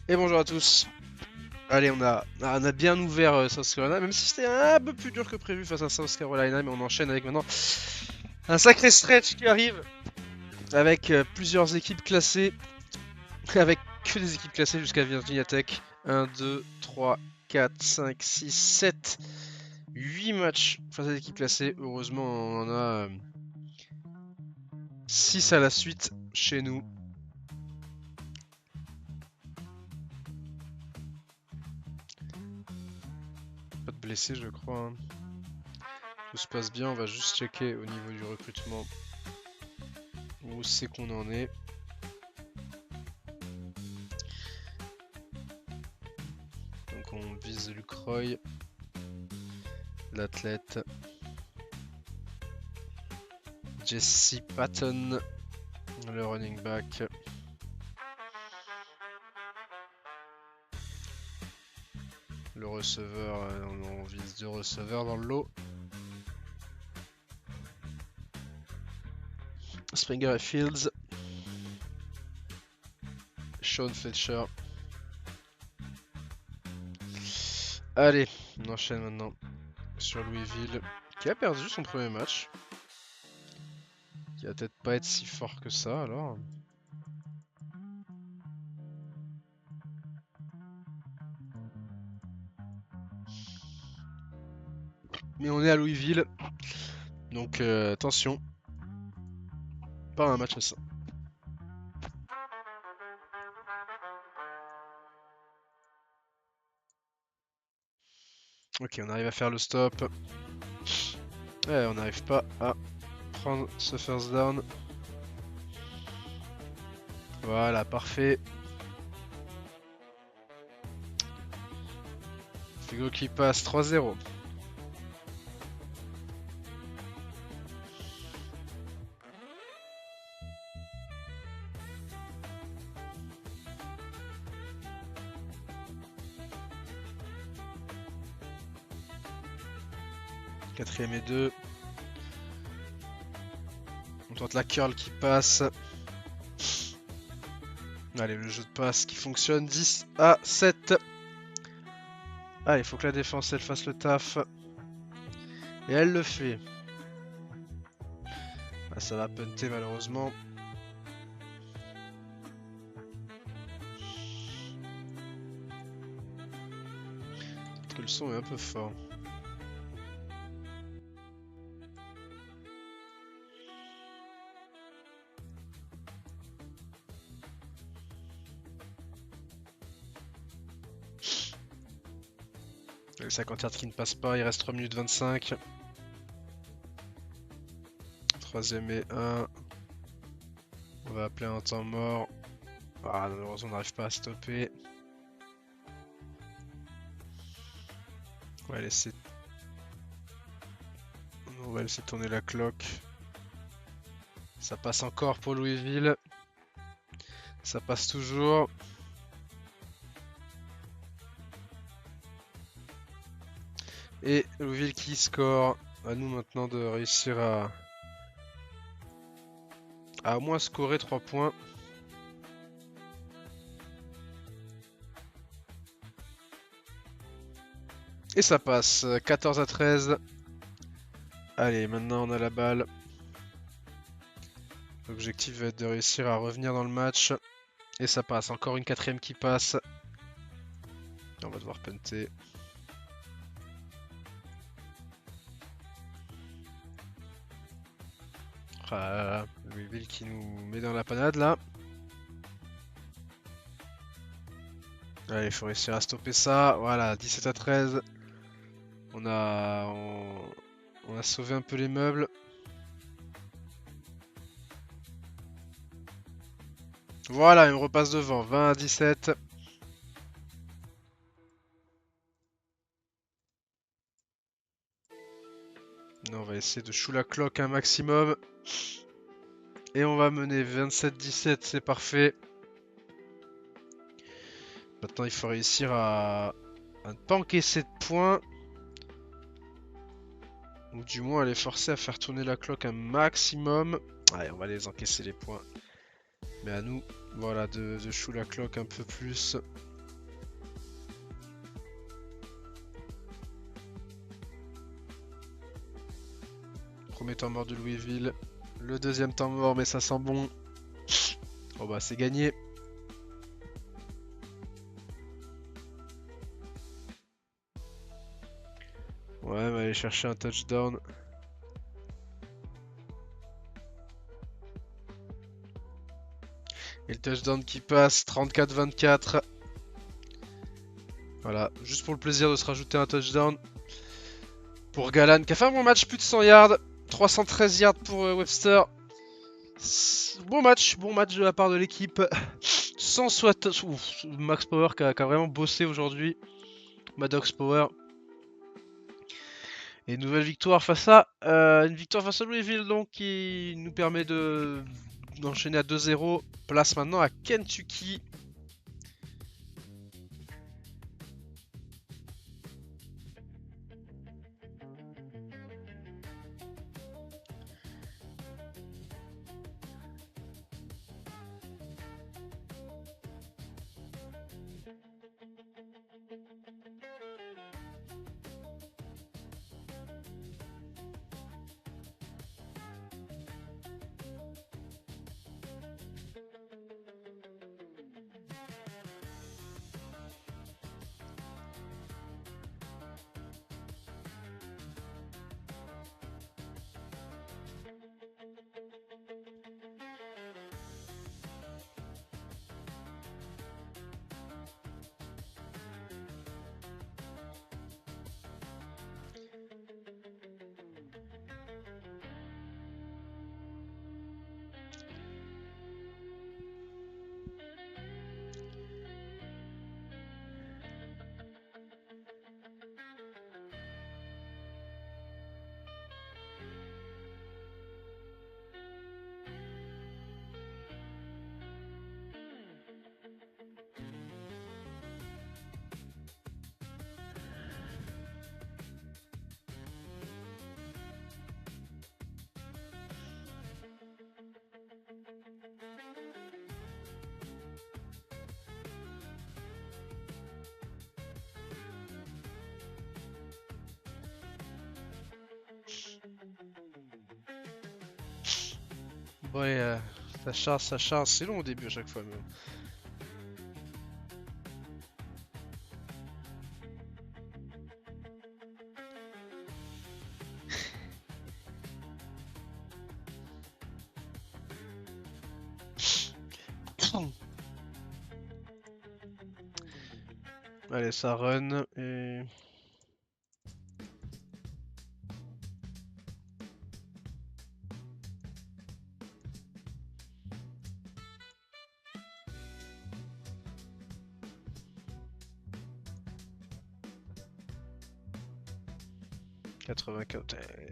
Et bonjour à tous. Allez, on a bien ouvert South Carolina, même si c'était un peu plus dur que prévu face à South Carolina, mais on enchaîne avec maintenant un sacré stretch qui arrive avec plusieurs équipes classées, avec que des équipes classées jusqu'à Virginia Tech. 1, 2, 3, 4, 5, 6, 7, 8 matchs face à des équipes classées. Heureusement, on en a 6 à la suite chez nous. Pas de blessés, je crois, hein. Tout se passe bien, on va juste checker au niveau du recrutement où c'est qu'on en est. Donc on vise Lucroy, l'athlète Jesse Patton, le running back. Le receveur, on vise 2 receveurs dans le lot. Springer et Fields. Sean Fletcher. Allez, on enchaîne maintenant sur Louisville, qui a perdu son premier match. Qui va peut-être pas être si fort que ça alors. Mais on est à Louisville, donc attention. Pas un match à ça. Ok, on arrive à faire le stop. Ouais, on n'arrive pas à prendre ce first down. Voilà, parfait. Figo qui passe 3-0. Quatrième et 2. On tente la curl qui passe. Allez, le jeu de passe qui fonctionne. 10 à 7. Allez, il faut que la défense elle fasse le taf. Et elle le fait. Ah, ça va punter malheureusement. Peut-être que le son est un peu fort. Les 50 yards qui ne passent pas, il reste 3 minutes 25. Troisième et 1. On va appeler un temps mort. Ah, malheureusement on n'arrive pas à stopper. On va laisser tourner la cloque. Ça passe encore pour Louisville. Ça passe toujours. Et Louisville qui score. À nous maintenant de réussir à au moins scorer 3 points. Et ça passe. 14 à 13. Allez, maintenant on a la balle. L'objectif va être de réussir à revenir dans le match. Et ça passe. Encore une quatrième qui passe. On va devoir punter. Ah, Louisville qui nous met dans la panade là. Allez, il faut réussir à stopper ça. Voilà, 17 à 13. On a sauvé un peu les meubles. Voilà, il me repasse devant. 20 à 17. On va essayer de chou la cloque un maximum. Et on va mener 27-17, c'est parfait. Maintenant, il faut réussir à ne pas encaisser de points. Ou du moins, à les forcer à faire tourner la cloque un maximum. Allez, on va les encaisser les points. Mais à nous, voilà, de chou la cloque un peu plus. Premier temps mort de Louisville. Le deuxième temps mort, mais ça sent bon. Bon bah c'est gagné. Ouais, on va aller chercher un touchdown. Et le touchdown qui passe, 34-24. Voilà, juste pour le plaisir de se rajouter un touchdown. Pour Galan, qui a fait un bon match, plus de 100 yards. 313 yards pour Webster. Bon match de la part de l'équipe. 160... Ouf, Max Power qui a vraiment bossé aujourd'hui. Maddox Power. Et une nouvelle victoire face à Louisville donc qui nous permet d'enchaîner à 2-0. Place maintenant à Kentucky. Ouais, ça charge, c'est long au début à chaque fois. Mais bon. Allez, ça run et...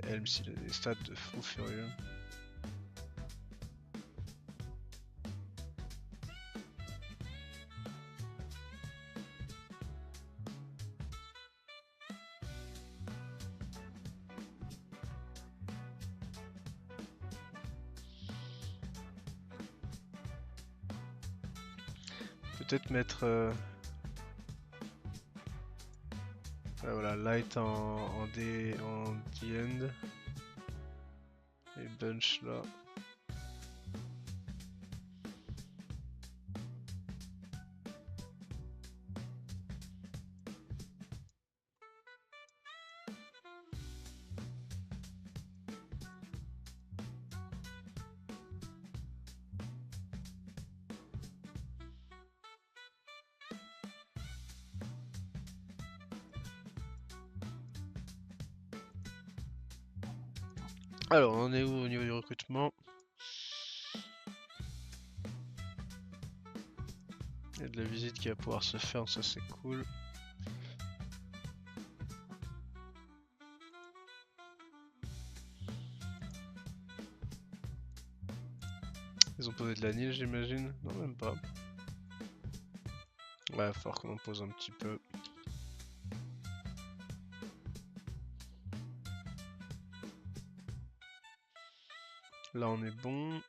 Helms, il a des stats de fou furieux. Peut-être mettre... ouais, voilà, light en D-end. Et bunch là. Alors, on en est où au niveau du recrutement? Il y a de la visite qui va pouvoir se faire, ça c'est cool. Ils ont posé de la neige, j'imagine? Non, même pas. Ouais, il va falloir qu'on en pose un petit peu. Là, on est bon.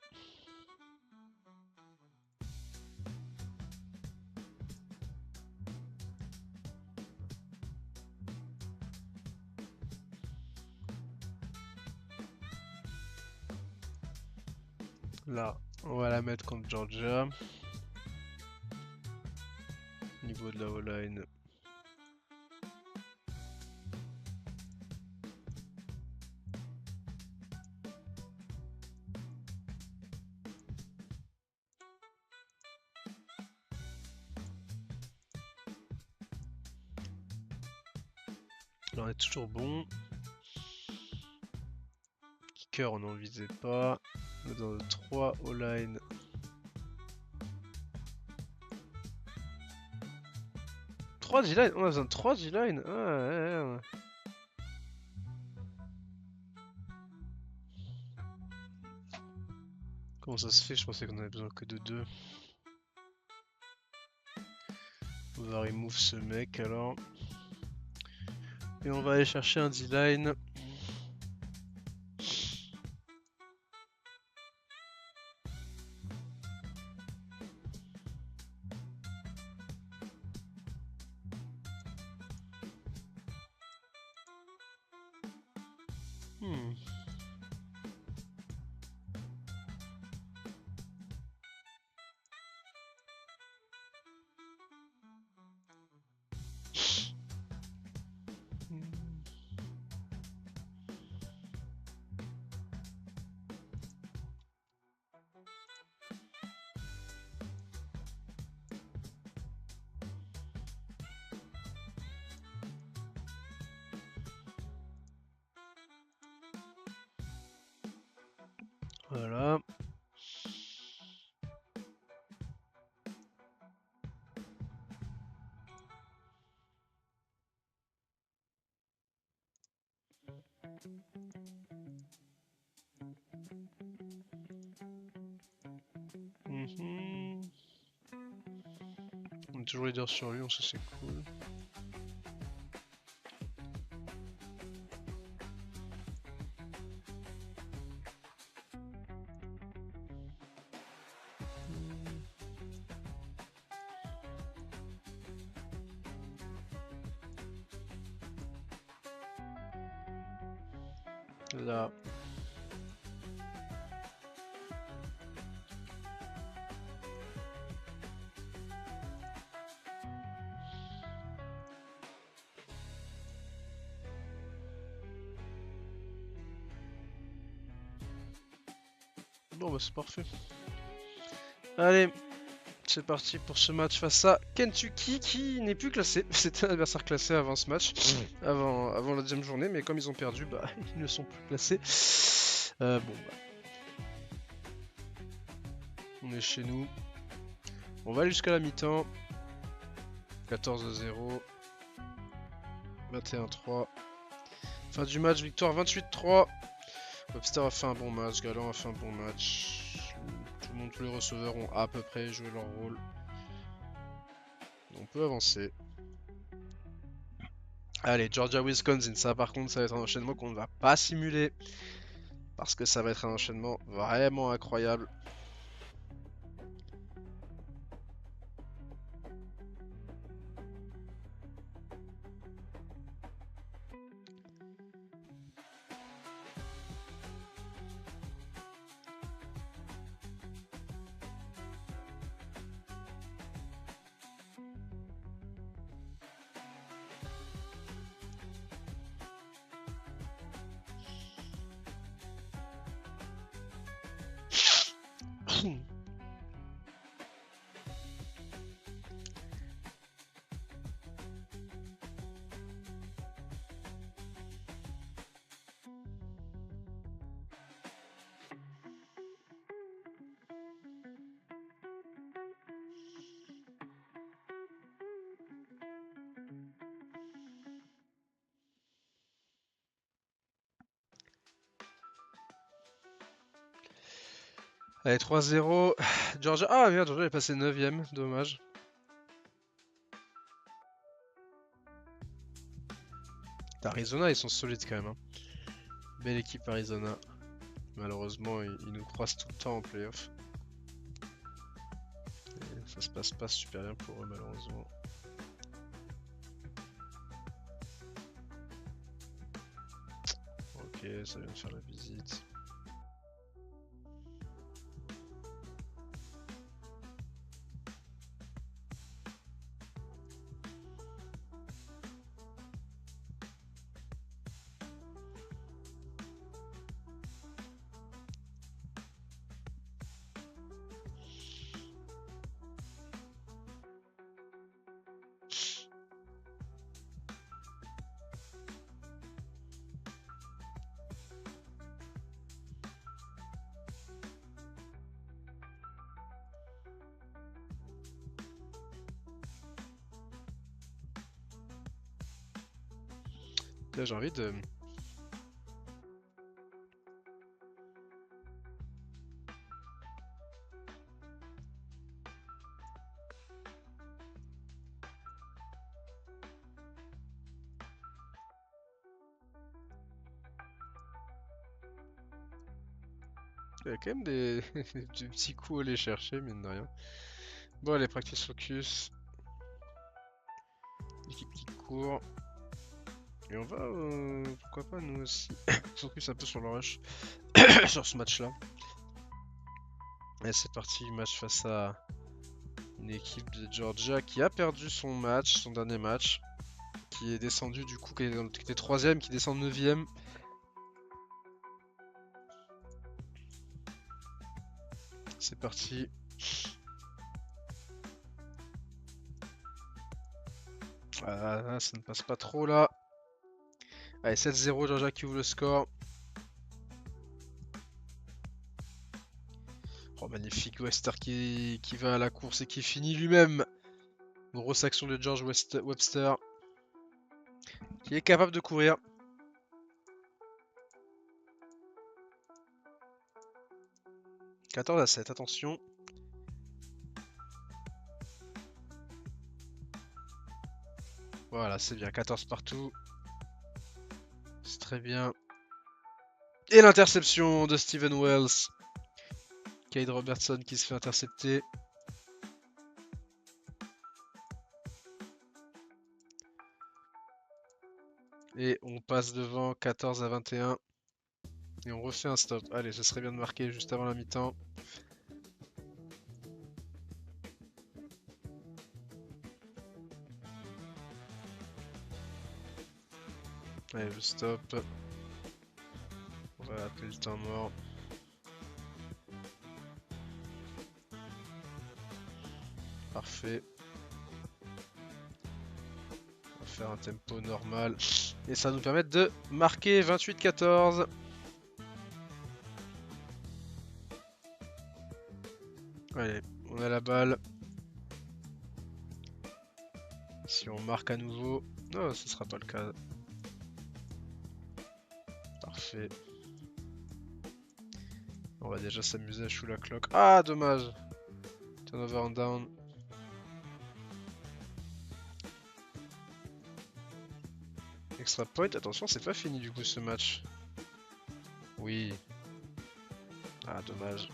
Là, on va la mettre contre Georgia. Niveau de la O-line. Là, on est toujours bon. Kicker, on n'en visait pas. On est dans le 3 O-line. Trois G-line, on a besoin de 3 G-line. Ah, ouais. Comment ça se fait? Je pensais qu'on avait besoin que de 2. On va remove ce mec alors. Et on va aller chercher un D-line. Hmm. Voilà. On est toujours leader sur lui, donc ça c'est cool. Là. Bon bah c'est parfait. Allez, c'est parti pour ce match face à Kentucky qui n'est plus classé. C'était un adversaire classé avant ce match, avant la deuxième journée, mais comme ils ont perdu, bah ils ne sont plus classés. Bon bah. On est chez nous. On va aller jusqu'à la mi-temps. 14-0. 21-3. Fin du match, victoire 28-3. Webster a fait un bon match, Galant a fait un bon match. Tout le monde, tous les receveurs ont à peu près joué leur rôle. On peut avancer. Allez, Georgia-Wisconsin, ça par contre, ça va être un enchaînement qu'on ne va pas simuler. Parce que ça va être un enchaînement vraiment incroyable. Allez, 3-0. Georgia. Ah merde, Georgia est passé 9ème, dommage. Arizona, ils sont solides quand même. Hein. Belle équipe Arizona. Malheureusement, ils nous croisent tout le temps en playoff. Et ça se passe pas super bien pour eux, malheureusement. Ok, ça vient de faire la visite. Là, j'ai envie de... Il y a quand même des petits coups à aller chercher, mine de rien. Bon, allez, practice focus. L'équipe qui court. Et on va, pourquoi pas, nous aussi, focus un peu sur le rush, sur ce match-là. Et c'est parti, match face à une équipe de Georgia qui a perdu son match, son dernier match. Qui est descendu du coup, qui était 3ème, qui descend 9ème. C'est parti. Ah, ça ne passe pas trop là. Allez, 7-0, Georgia qui ouvre le score. Oh, magnifique, Webster qui va à la course et qui finit lui-même. Grosse action de George Webster. Qui est capable de courir. 14-7, attention. Voilà, c'est bien, 14 partout. C'est très bien. Et l'interception de Steven Wells. Cade Robertson qui se fait intercepter. Et on passe devant 14-21. Et on refait un stop. Allez, ce serait bien de marquer juste avant la mi-temps. Allez, le stop. On va appeler le temps mort. Parfait. On va faire un tempo normal. Et ça va nous permettre de marquer 28-14. Allez, on a la balle. Si on marque à nouveau... Non, ce sera pas le cas. Parfait. On va déjà s'amuser à shoot la clock. Ah, dommage. Turnover and down. Extra point. Attention, c'est pas fini du coup ce match. Oui. Ah, dommage.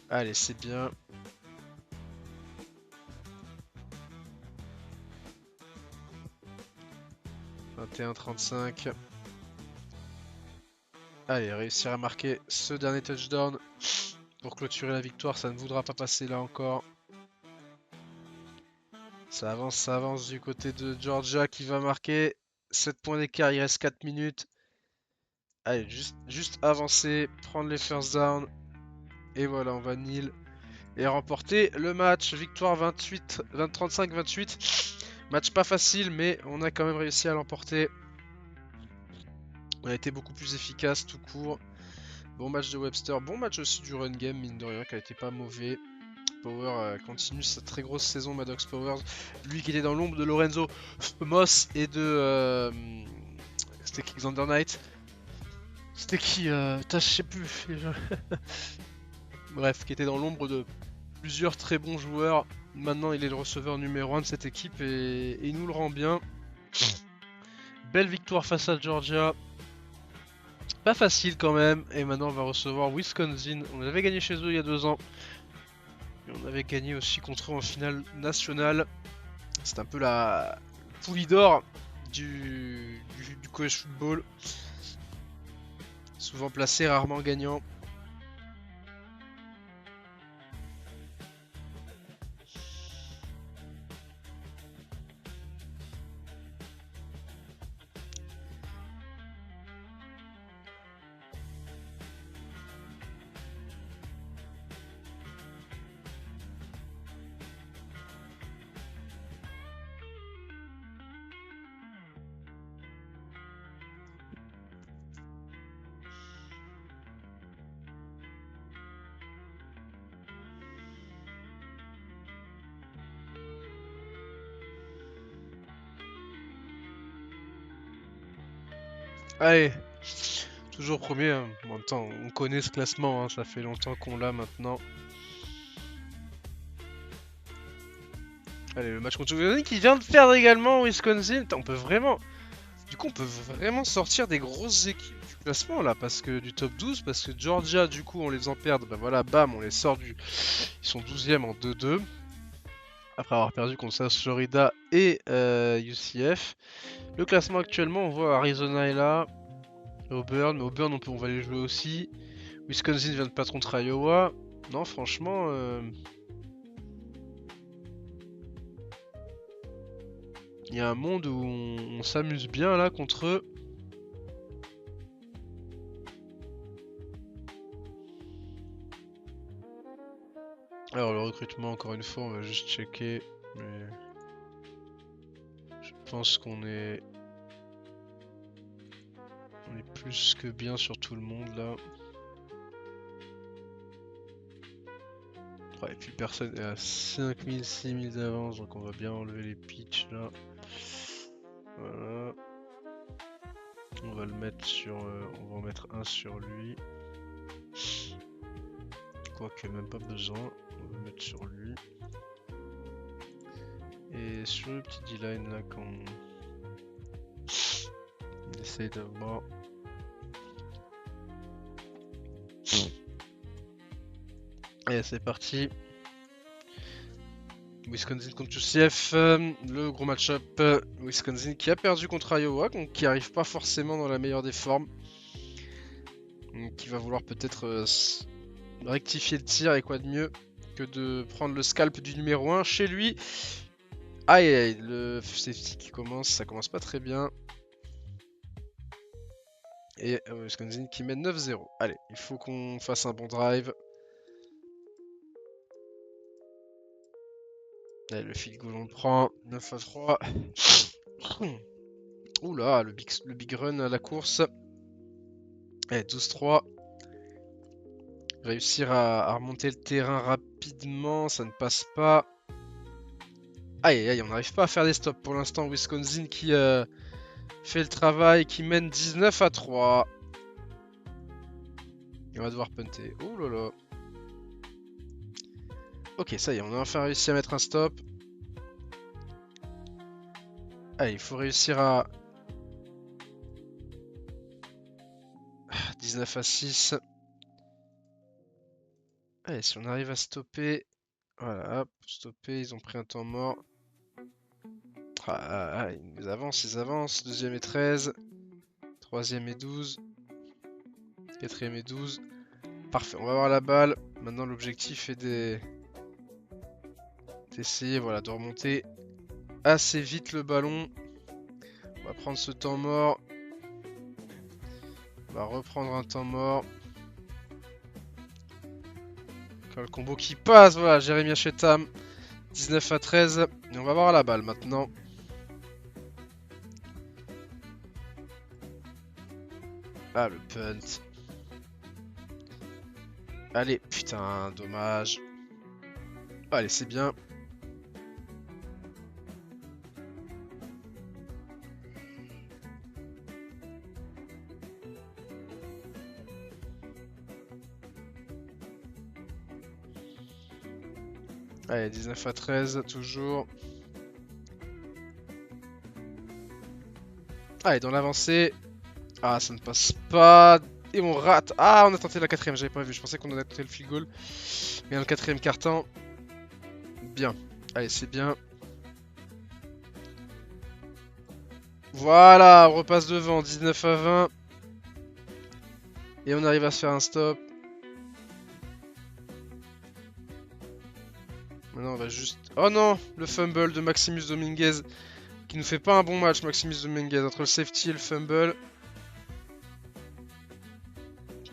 Allez, c'est bien. « 21-35. » Allez, réussir à marquer ce dernier touchdown pour clôturer la victoire. Ça ne voudra pas passer là encore. Ça avance du côté de Georgia qui va marquer 7 points d'écart. Il reste 4 minutes. Allez, juste avancer, prendre les first down. Et voilà, on va nil. Et remporter le match. Victoire 35-28. Match pas facile, mais on a quand même réussi à l'emporter. On a été beaucoup plus efficace tout court. Bon match de Webster. Bon match aussi du run game, mine de rien, qui a été pas mauvais. Power continue sa très grosse saison, Maddox Powers. Lui qui était dans l'ombre de Lorenzo Moss et de... c'était qui, Xander Knight. C'était qui je sais plus. Bref, qui était dans l'ombre de plusieurs très bons joueurs. Maintenant, il est le receveur numéro 1 de cette équipe et il nous le rend bien. Belle victoire face à Georgia. Pas facile quand même. Et maintenant, on va recevoir Wisconsin. On avait gagné chez eux il y a 2 ans. Et on avait gagné aussi contre eux en finale nationale. C'est un peu la poulie d'or du college football. Souvent placé, rarement gagnant. Allez, toujours premier. Hein. En même temps, on connaît ce classement, hein, ça fait longtemps qu'on l'a maintenant. Allez, le match contre Wisconsin qui vient de perdre également Wisconsin. Putain, on peut vraiment. Du coup, on peut vraiment sortir des grosses équipes du classement là, parce que du top 12, parce que Georgia, du coup, on les en perd. Bah voilà, bam, on les sort du. Ils sont 12e en 2-2. Après avoir perdu contre South Florida et UCF. Le classement actuellement, on voit Arizona est là. Auburn, mais Auburn, on va les jouer aussi. Wisconsin vient de perdre contre Iowa. Non, franchement. Il y a un monde où on s'amuse bien là contre eux. Alors le recrutement, encore une fois, on va juste checker. Mais je pense qu'on est... On est plus que bien sur tout le monde là. Ouais, et puis personne est à 5000, 6000 d'avance, donc on va bien enlever les pitchs là. Voilà. On va le mettre sur... on va en mettre un sur lui. Quoique même pas besoin. On va le mettre sur lui. Et sur le petit D-line là qu'on essaye d'avoir. Allez, c'est parti. Wisconsin contre UCF, le gros match-up. Wisconsin qui a perdu contre Iowa, donc qui arrive pas forcément dans la meilleure des formes. Donc, qui va vouloir peut-être rectifier le tir, et quoi de mieux que de prendre le scalp du numéro 1 chez lui. Aïe aïe, le safety qui commence, ça commence pas très bien. Et Wisconsin qui mène 9-0. Allez, il faut qu'on fasse un bon drive. Allez, le field goal on le prend, 9-3. Oula, le big run à la course. Allez, 12-3. Réussir à remonter le terrain rapidement, ça ne passe pas. Aïe aïe, on n'arrive pas à faire des stops pour l'instant. Wisconsin qui fait le travail, qui mène 19-3. Et on va devoir punter. Oh là là. Ok, ça y est, on a enfin réussi à mettre un stop. Allez, il faut réussir à... 19-6. Allez, si on arrive à stopper... Voilà, hop, stopper, ils ont pris un temps mort. Ils avancent. Deuxième et 13. Troisième et 12. Quatrième et 12. Parfait, on va avoir la balle. Maintenant, l'objectif est d'essayer voilà, de remonter assez vite le ballon. On va prendre ce temps mort. On va reprendre un temps mort. Quand le combo qui passe, voilà, Jérémy Chetam. 19-13. Et on va avoir la balle maintenant. Ah, le punt. Allez, putain, dommage. Allez, c'est bien. Allez, 19-13, toujours. Allez, dans l'avancée. Ah, ça ne passe pas. Et on rate. Ah, on a tenté la quatrième, j'avais pas vu. Je pensais qu'on avait tenté le field goal. Mais dans le quatrième carton. Bien. Allez, c'est bien. Voilà, on repasse devant. 19-20. Et on arrive à se faire un stop. Maintenant, on va juste... Oh non, le fumble de Maximus Dominguez. Qui nous fait pas un bon match, Maximus Dominguez. Entre le safety et le fumble.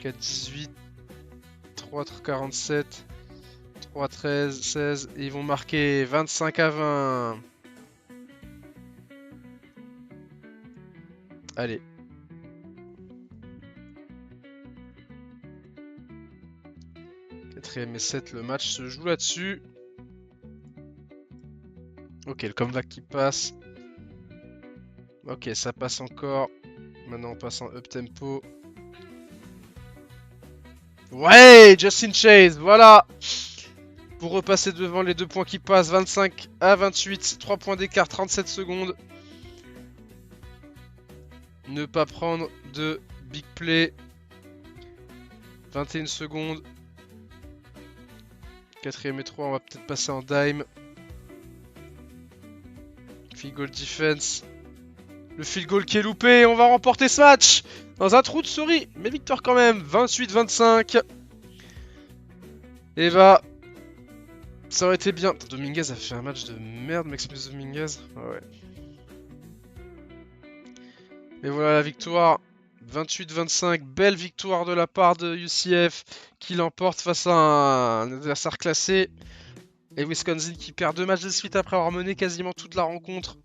4-18. 3-47. 3-13, 16. Et ils vont marquer 25-20. Allez. Quatrième et 7, le match se joue là-dessus. Ok, le comeback qui passe. Ok, ça passe encore. Maintenant on passe en up tempo. Ouais, Justin Chase, voilà. Pour repasser devant les 2 points qui passent, 25 à 28, 3 points d'écart, 37 secondes. Ne pas prendre de big play. 21 secondes. 4ème et 3, on va peut-être passer en dime. Field goal defense. Le field goal qui est loupé, on va remporter ce match dans un trou de souris, mais victoire quand même, 28-25. Et bah, ça aurait été bien. Dominguez a fait un match de merde, Maximus Dominguez. Ah ouais. Et voilà la victoire, 28-25. Belle victoire de la part de UCF qui l'emporte face à un adversaire classé. Et Wisconsin qui perd 2 matchs de suite après avoir mené quasiment toute la rencontre.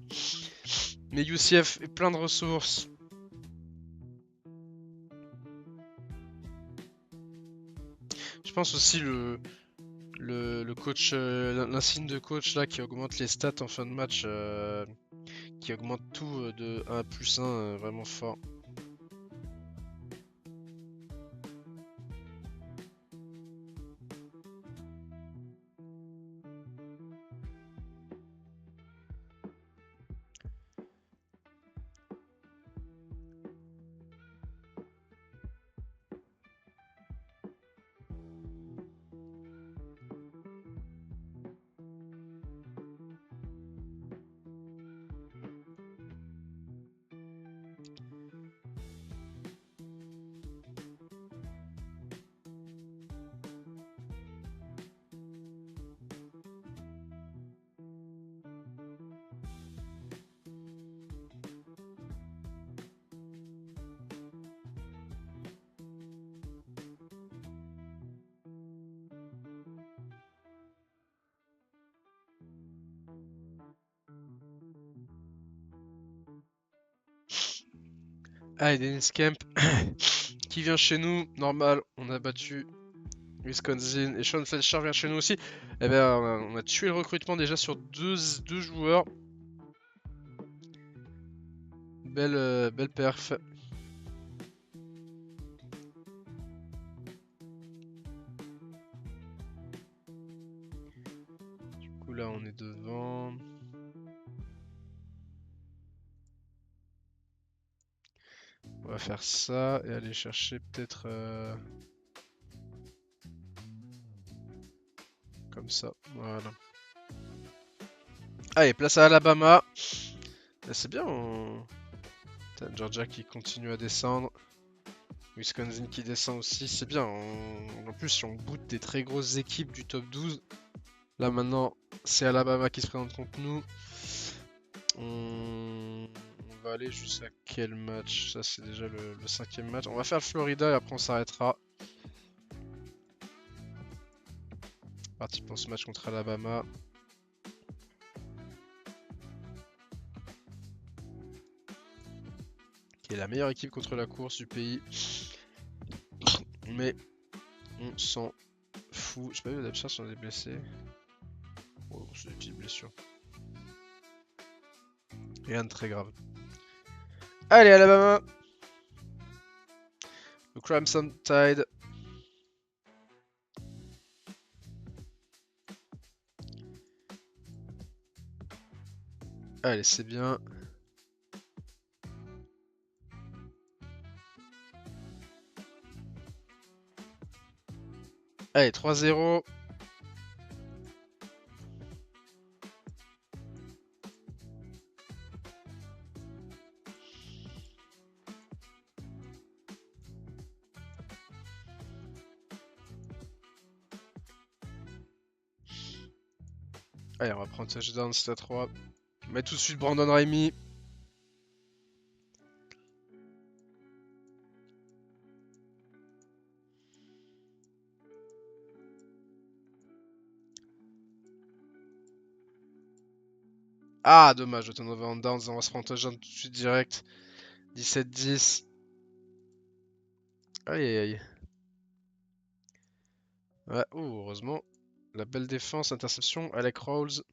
Mais UCF est plein de ressources. Je pense aussi le coach, l'insigne de coach là qui augmente les stats en fin de match, qui augmente tout de 1 plus 1, vraiment fort. Allez, Dennis Kemp qui vient chez nous, normal, on a battu Wisconsin et Sean Fletcher vient chez nous aussi. Eh ben, on a tué le recrutement déjà sur deux joueurs. Belle perf. Du coup là on est devant. On va faire ça et aller chercher peut-être comme ça. Voilà. Allez, place à Alabama. C'est bien. T'as Georgia qui continue à descendre. Wisconsin qui descend aussi. C'est bien. En plus, si on boot des très grosses équipes du top 12. Là maintenant, c'est Alabama qui se présente contre nous. On va aller jusqu'à quel match? Ça, c'est déjà le 5ème match. On va faire le Florida et après on s'arrêtera. Parti pour ce match contre Alabama. Qui est la meilleure équipe contre la course du pays. Mais on s'en fout. J'ai pas vu d'absence sur des blessés. Oh, c'est des petites blessures. Rien de très grave. Allez, Alabama. Le Crimson Tide. Allez, c'est bien. Allez, 3-0. Allez, on va prendre touchdown, c'est à 3. On met tout de suite Brandon Raimi. Ah, dommage, le turnover en downs. On va se prendre touchdown tout de suite direct. 17-10. Aïe aïe aïe. Ouais, oh, heureusement. La belle défense, interception, Alec Rawls.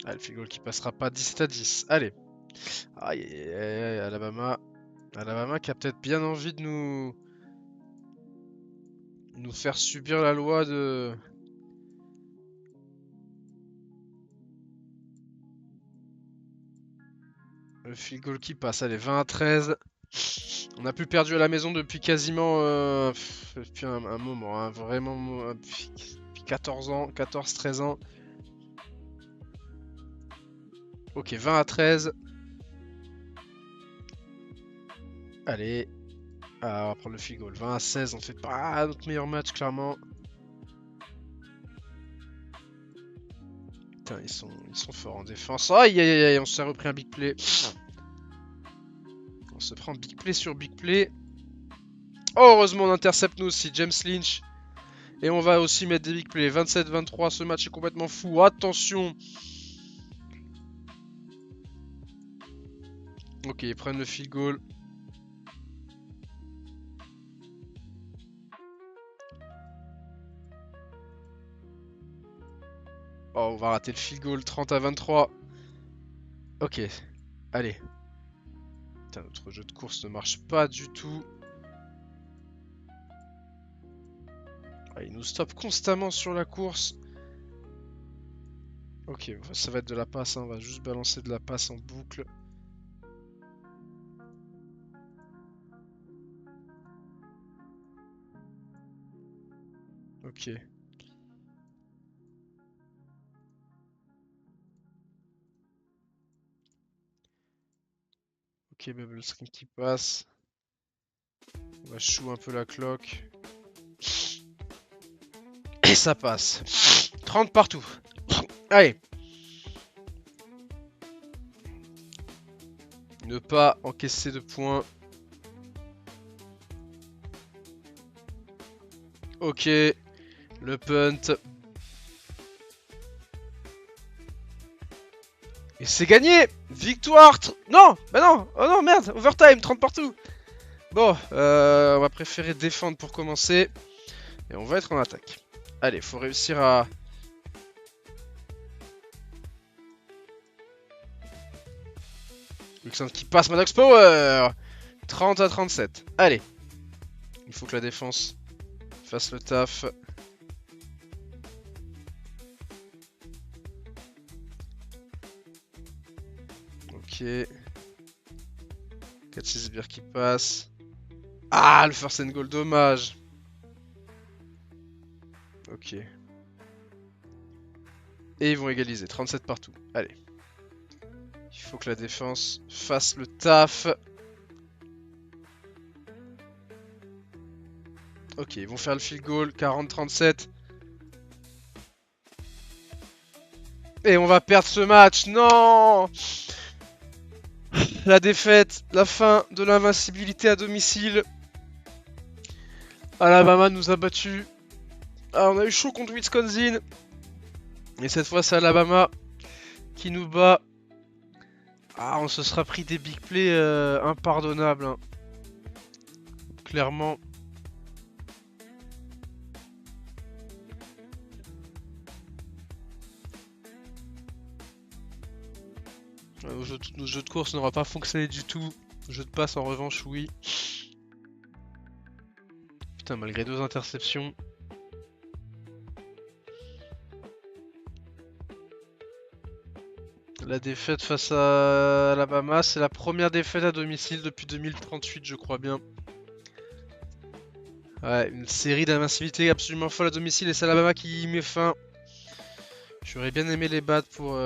Ah, le field goal qui passera pas 17-10. Allez. Aïe, aïe, aïe, aïe, Alabama. Alabama qui a peut-être bien envie de nous faire subir la loi de... Le field goal qui passe. Allez, 20-13. On n'a plus perdu à la maison depuis quasiment... depuis un moment, hein, vraiment... depuis 14 ans, 14-13 ans. Ok, 20-13. Allez. Ah, on va prendre le field goal. 20-16, on fait pas notre meilleur match, clairement. Putain, ils sont forts en défense. Aïe, aïe, aïe, on s'est repris un big play. On se prend big play sur big play. Oh, heureusement, on intercepte nous aussi, James Lynch. Et on va aussi mettre des big plays. 27-23, ce match est complètement fou. Attention. Ok, ils prennent le field goal. Oh, on va rater le field goal. 30-23. Ok, allez. Putain, notre jeu de course ne marche pas du tout. Ah, il nous stoppe constamment sur la course. Ok, ça va être de la passe, hein. On va juste balancer de la passe en boucle. Ok. Ok, bubble string qui passe. On va chou un peu la cloque. Et ça passe. 30 partout. Allez. Ne pas encaisser de points. Ok. Le punt. Et c'est gagné. Victoire. Non. Bah non. Oh non, merde. Overtime. 30 partout. Bon. On va préférer défendre pour commencer. Et on va être en attaque. Allez, faut réussir à... Wilson qui passe Maddox Power. 30-37. Allez. Il faut que la défense fasse le taf. Ok. 4-6 beer qui passe. Ah, le first and goal, dommage. Ok. Et ils vont égaliser, 37 partout. Allez. Il faut que la défense fasse le taf. Ok, ils vont faire le field goal, 40-37. Et on va perdre ce match, non! La défaite, la fin de l'invincibilité à domicile. Alabama nous a battus. Ah, on a eu chaud contre Wisconsin. Et cette fois, c'est Alabama qui nous bat. Ah, on se sera pris des big plays impardonnables, hein. Clairement. Nos jeux de course n'aura pas fonctionné du tout. Jeu de passe en revanche, oui. Putain, malgré 2 interceptions. La défaite face à Alabama, c'est la première défaite à domicile depuis 2038, je crois bien. Ouais, une série d'invincibilité absolument folle à domicile et c'est Alabama qui y met fin. J'aurais bien aimé les battre pour...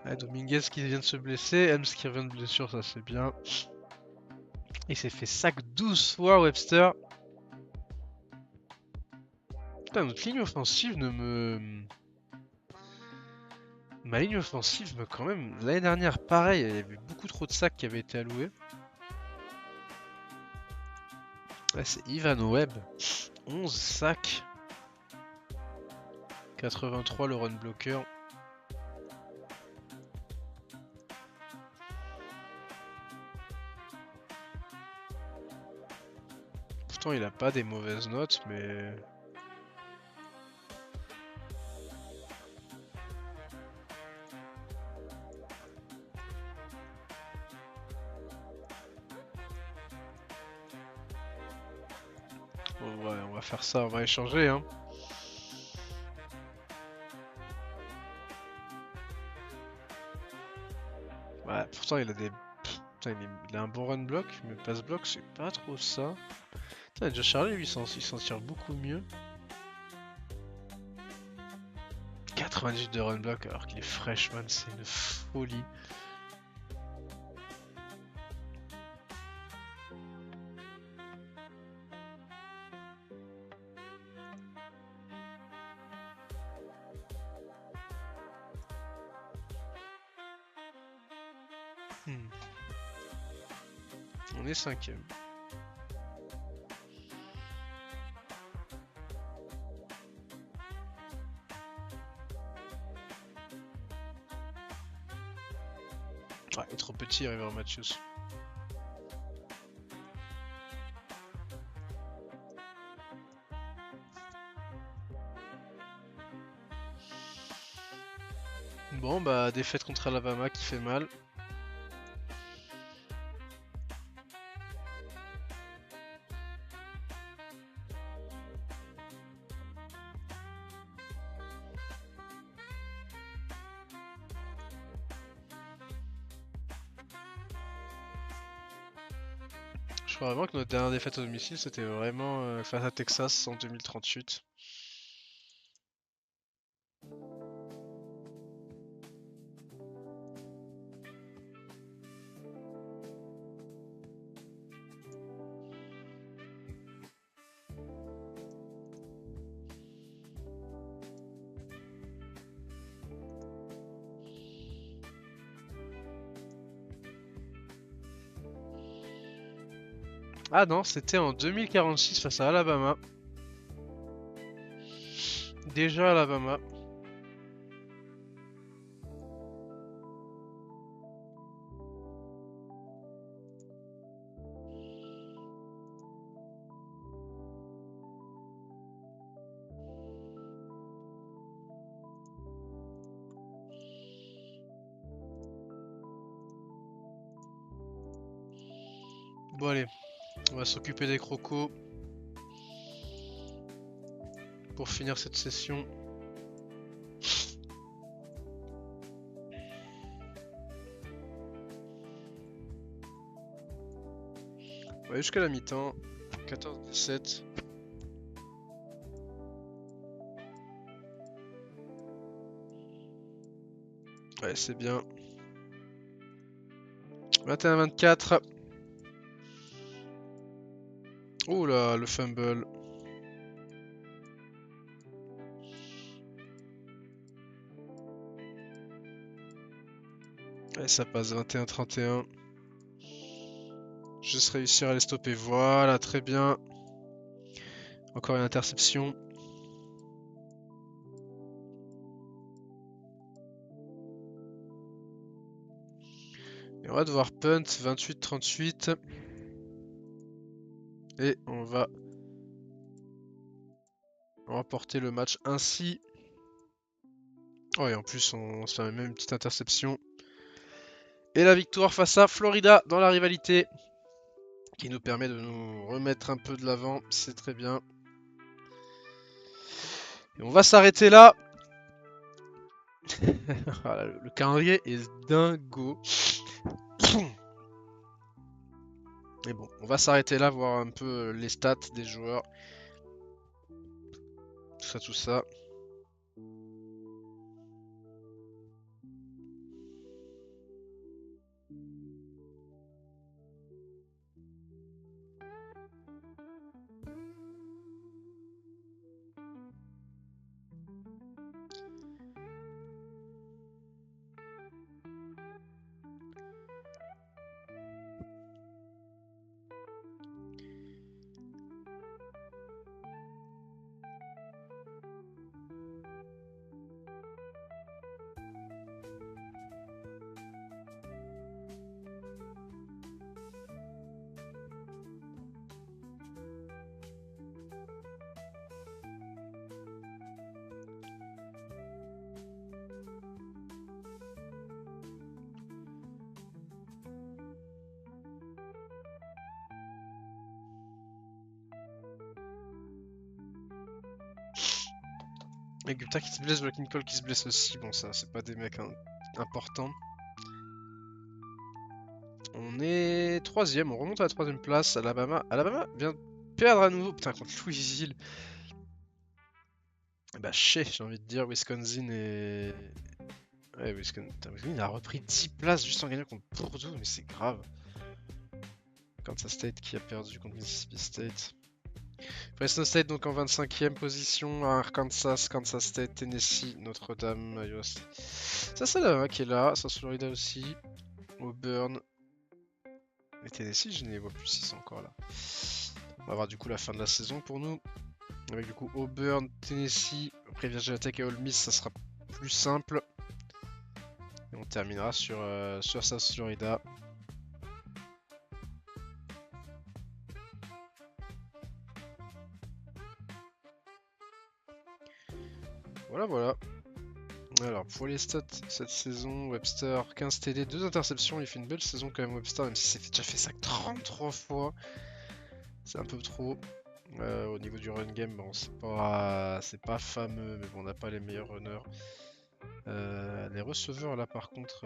Ouais, Dominguez qui vient de se blesser, Helms qui revient de blessure, ça c'est bien. Il s'est fait sac 12 fois, Webster. Putain, notre ligne offensive ne me... Ma ligne offensive, quand même, l'année dernière, pareil, il y avait beaucoup trop de sacs qui avaient été alloués. Là, c'est Ivan Webb, 11 sacs. 83 le run blocker. Pourtant, il a pas des mauvaises notes, mais... Bon, ouais, on va faire ça, on va échanger, hein. Ouais, pourtant il a des... Putain, il a un bon run block, mais pass block, c'est pas trop ça. Putain, déjà Charlie, lui, il s'en tire beaucoup mieux. 98 de run block alors qu'il est freshman, c'est une folie. On est 5ème. Ouais, il est trop petit, River Matthews. Bon, bah, défaite contre Alabama qui fait mal. Je crois vraiment que notre dernière défaite au domicile, c'était vraiment face à Texas en 2038. Ah non, c'était en 2046 face à Alabama. Déjà Alabama. Bon allez, on va s'occuper des crocos pour finir cette session. Ouais, jusqu'à la mi-temps, 14-17. Ouais, c'est bien. 21-24. Oh là, le fumble. Et ça passe 21-31. Juste réussir à les stopper. Voilà, très bien. Encore une interception. Et on va devoir punt 28-38. Et on va remporter le match ainsi. Oh, et en plus, on se fait même une petite interception. Et la victoire face à Florida dans la rivalité. Qui nous permet de nous remettre un peu de l'avant. C'est très bien. Et on va s'arrêter là. Voilà, le calendrier est dingo. Mais bon, on va s'arrêter là, voir un peu les stats des joueurs. Tout ça, tout ça. Et Gupta qui se blesse, Blocking Call qui se blesse aussi. Bon, ça, c'est pas des mecs importants. On est 3ème, on remonte à la 3ème place. Alabama vient de perdre à nouveau. Putain, contre Louisville. Bah, j'ai envie de dire. Wisconsin et. Ouais, Wisconsin. Putain, Wisconsin, il a repris 10 places juste en gagnant contre Purdue, mais c'est grave. Kansas State qui a perdu contre Mississippi State. Fresno State donc en 25ème position, Arkansas, Kansas State, Tennessee, Notre-Dame, Iowa State. Ça c'est Alabama qui est là, South Florida aussi, Auburn. Et Tennessee, je ne les vois plus si c'est encore là. On va voir du coup la fin de la saison pour nous. Avec du coup Auburn, Tennessee, après Virginia Tech et Ole Miss, ça sera plus simple. Et on terminera sur South Florida. Voilà. Alors pour les stats cette saison, Webster 15 TD, 2 interceptions, il fait une belle saison quand même Webster, même si c'est déjà fait ça 33 fois. C'est un peu trop. Au niveau du run game, bon c'est pas fameux, mais bon on n'a pas les meilleurs runners. Les receveurs là par contre,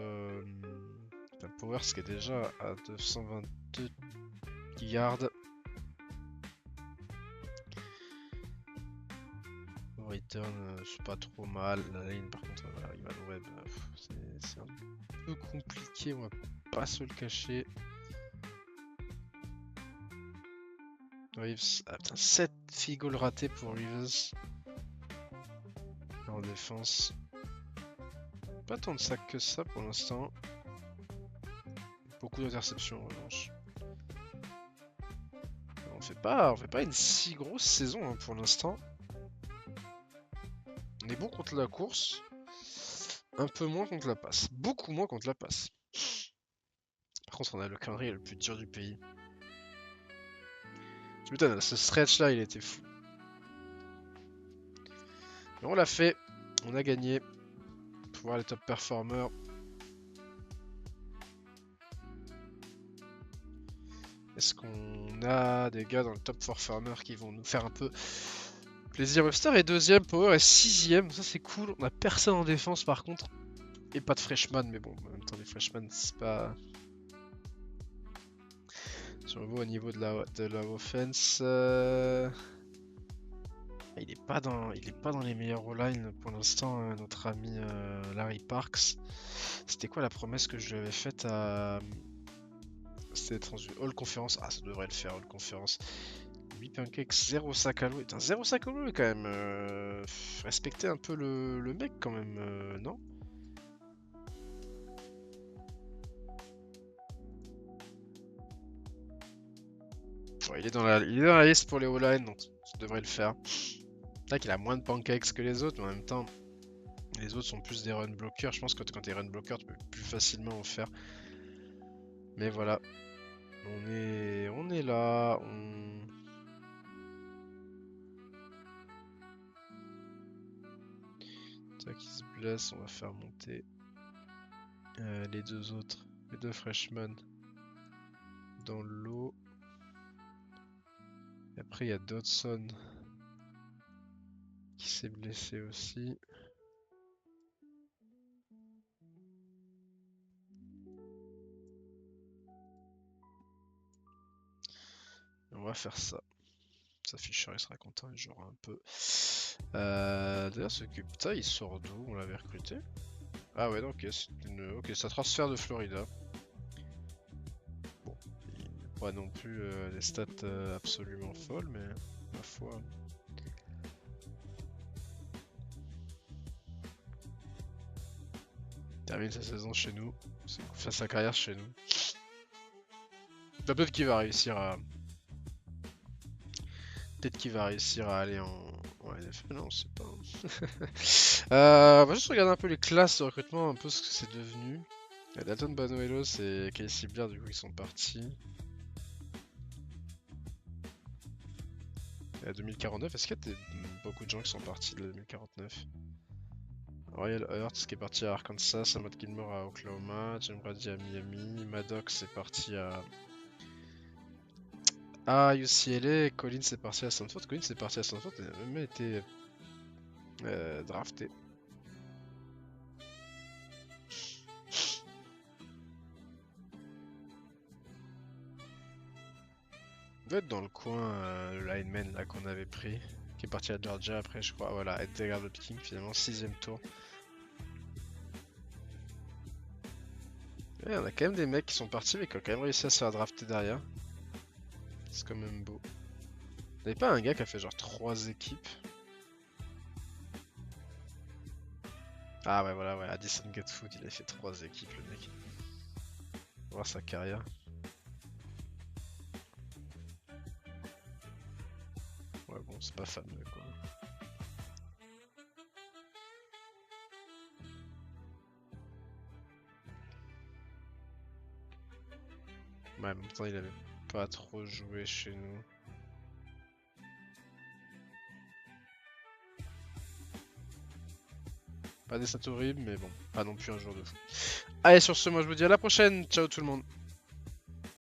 Powers qui est déjà à 222 yards. Return, c'est pas trop mal. La lane par contre, voilà, Ivan Webb, c'est un peu compliqué, on va pas se le cacher. Reeves, ah putain, 7 field goals ratés pour Reeves. En défense. Pas tant de sacs que ça pour l'instant. Beaucoup d'interceptions en revanche. On fait pas une si grosse saison hein, pour l'instant. On est bon contre la course. Un peu moins contre la passe. Beaucoup moins contre la passe. Par contre, on a le calendrier le plus dur du pays. Tu m'étonnes, ce stretch là, il était fou. Mais on l'a fait. On a gagné. Pour voir les top performers. Est-ce qu'on a des gars dans le top performers qui vont nous faire un peu plaisir? Webster est 2ème, Power est 6ème. Ça, c'est cool. On a personne en défense par contre. Et pas de freshman, mais bon, en même temps, les freshmen, c'est pas. Si on voit au niveau de la offense. Il est pas dans les meilleurs O-line pour l'instant, notre ami Larry Parks. C'était quoi la promesse que je lui avais faite à. C'était d'être dans All Conference. Ah, ça devrait le faire, All Conference. 8 pancakes, 0 sac à l'eau. 0 sac à l'eau quand même. Respectez un peu le mec quand même, non? Bon, il est dans la liste pour les O-line, donc ça devrait le faire. C'est vrai qu'il a moins de pancakes que les autres, mais en même temps, les autres sont plus des run blockers. Je pense que quand t'es run blocker, tu peux plus facilement en faire. Mais voilà. On est là. Tac, qui se blesse, on va faire monter les deux autres, les deux freshmen dans l'eau. Et après, il y a Dodson qui s'est blessé aussi. On va faire ça. Sa Fischer il sera content, il jouera un peu. D'ailleurs ce Gupta il sort d'où? On l'avait recruté? Ah ouais ok, ok, ça transfert de Florida. Bon, il n'a pas non plus des stats absolument folles, mais ma foi. Il termine sa saison chez nous, fait sa carrière chez nous. Peut-être qu'il va réussir à. Peut-être qu'il va réussir à aller en NFL, non, c'est pas. On va juste regarder un peu les classes de recrutement, un peu ce que c'est devenu. Dalton Banuelos et Casey Blair, du coup, ils sont partis. Et à 2049, est-ce qu'il y a beaucoup de gens qui sont partis de la 2049? Royal Hurts qui est parti à Arkansas, Matt Gilmore à Oklahoma, Jim Brady à Miami, Maddox est parti à UCLA, Collins est parti à Stanford. Collins est parti à Stanford, il a même été drafté. Il doit être dans le coin, le lineman là qu'on avait pris, qui est parti à Georgia après, je crois. Voilà, Edgar King finalement, 6ème tour. Ouais, on a quand même des mecs qui sont partis, mais qui ont quand même réussi à se faire drafter derrière. C'est quand même beau. Y'avait pas un gars qui a fait genre 3 équipes? Ah ouais, voilà, ouais, Addison Gatfoot, il a fait 3 équipes, le mec. On va voir sa carrière. Ouais, bon, c'est pas fameux, quoi. Ouais, en même temps, il avait pas trop joué chez nous. Pas des stats horribles, mais bon, pas non plus un jour de fou. Allez, sur ce, moi je vous dis à la prochaine. Ciao tout le monde.